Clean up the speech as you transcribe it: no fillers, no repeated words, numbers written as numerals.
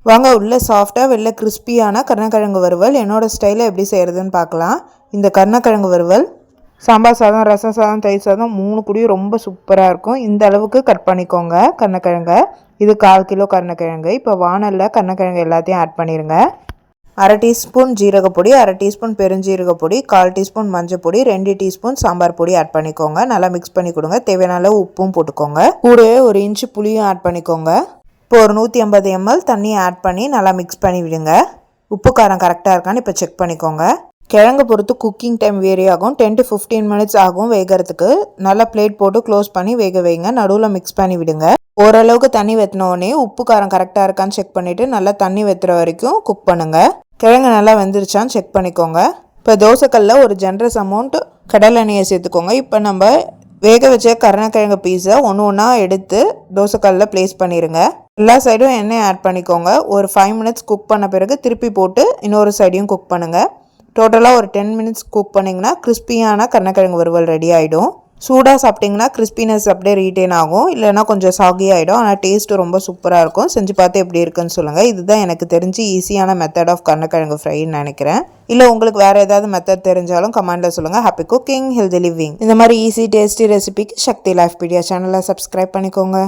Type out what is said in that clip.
வாங்க உள்ள சாஃப்டாக வெளில கிறிஸ்பியான கருணக்கிழங்கு வறுவல் என்னோட ஸ்டைலில் எப்படி செய்கிறதுன்னு பார்க்கலாம். இந்த கருணக்கிழங்கு வறுவல் சாம்பார் சாதம், ரசம் சாதம், தயிர் சாதம் 3 கூடயும் ரொம்ப சூப்பராக இருக்கும். இந்த அளவுக்கு கட் பண்ணிக்கோங்க கருணக்கிழங்கை. இது 1/4 கிலோ கருணக்கிழங்கு. இப்போ வானலில் கருணக்கிழங்கு எல்லாத்தையும் ஆட் பண்ணிடுங்க. 1/2 டீஸ்பூன் ஜீரகப்பொடி, 1/2 டீஸ்பூன் பெருஞ்சீரகப்பொடி, 1/4 டீஸ்பூன் மஞ்சள் பொடி, 2 டீஸ்பூன் சாம்பார் பொடி ஆட் பண்ணிக்கோங்க. நல்லா மிக்ஸ் பண்ணி கொடுங்க. தேவையான அளவு உப்பும் போட்டுக்கோங்க. கூடவே 1 இன்ச்சு புளியும் ஆட் பண்ணிக்கோங்க. இப்போ ஒரு 150 ml தண்ணியை ஆட் பண்ணி நல்லா மிக்ஸ் பண்ணி விடுங்க. உப்பு காரம் கரெக்டாக இருக்கான்னு இப்போ செக் பண்ணிக்கோங்க. கிழங்கு பொறுத்து குக்கிங் டைம் வேரி ஆகும். 10 to 15 மினிட்ஸ் ஆகும் வேகிறதுக்கு. நல்லா பிளேட் போட்டு க்ளோஸ் பண்ணி வேக வைங்க. நடுவில் மிக்ஸ் பண்ணி விடுங்க. ஓரளவுக்கு தண்ணி வெட்டினோடனே உப்பு காரம் கரெக்டாக இருக்கான்னு செக் பண்ணிவிட்டு நல்லா தண்ணி வெத்துற வரைக்கும் குக் பண்ணுங்கள். கிழங்கு நல்லா வெந்துருச்சான்னு செக் பண்ணிக்கோங்க. இப்போ தோசைக்கல்லில் ஒரு ஜென்ரஸ் அமௌண்ட் கடலை எண்ணெயை சேர்த்துக்கோங்க. இப்போ நம்ம வேக வச்ச கருணக்கிழங்கு பீஸை ஒன்று ஒன்றா எடுத்து தோசைக்கல்லில் ப்ளேஸ் பண்ணிடுங்க. எல்லா சைடும் எண்ணெய் ஆட் பண்ணிக்கோங்க. ஒரு 5 மினிட்ஸ் குக் பண்ண பிறகு திருப்பி போட்டு இன்னொரு சைடையும் குக் பண்ணுங்கள். டோட்டலாக ஒரு 10 மினிட்ஸ் குக் பண்ணிங்கன்னா கிறிஸ்பியான கருணக்கிழங்கு வறுவல் ரெடி ஆகிடும். சூடாக சாப்பிட்டிங்கன்னா கிறிஸ்பினஸ் அப்படியே ரீட்டைன் ஆகும், இல்லைனா கொஞ்சம் சாகி ஆகிடும். ஆனால் டேஸ்ட்டு ரொம்ப சூப்பராக இருக்கும். செஞ்சு பார்த்து எப்படி இருக்குன்னு சொல்லுங்கள். இதுதான் எனக்கு தெரிஞ்சு ஈஸியான மெத்தட் ஆஃப் கருணக்கிழங்கு ஃப்ரைன்னு நினைக்கிறேன். இல்லை உங்களுக்கு வேறு ஏதாவது மெத்தட் தெரிஞ்சாலும் கமெண்ட்டில் சொல்லுங்கள். Happy cooking, healthy living. இந்த மாதிரி ஈஸி டேஸ்டி ரெசிபிக்கு சக்தி லைஃப் பீடியா சேனலை சப்ஸ்கிரைப் பண்ணிக்கோங்க.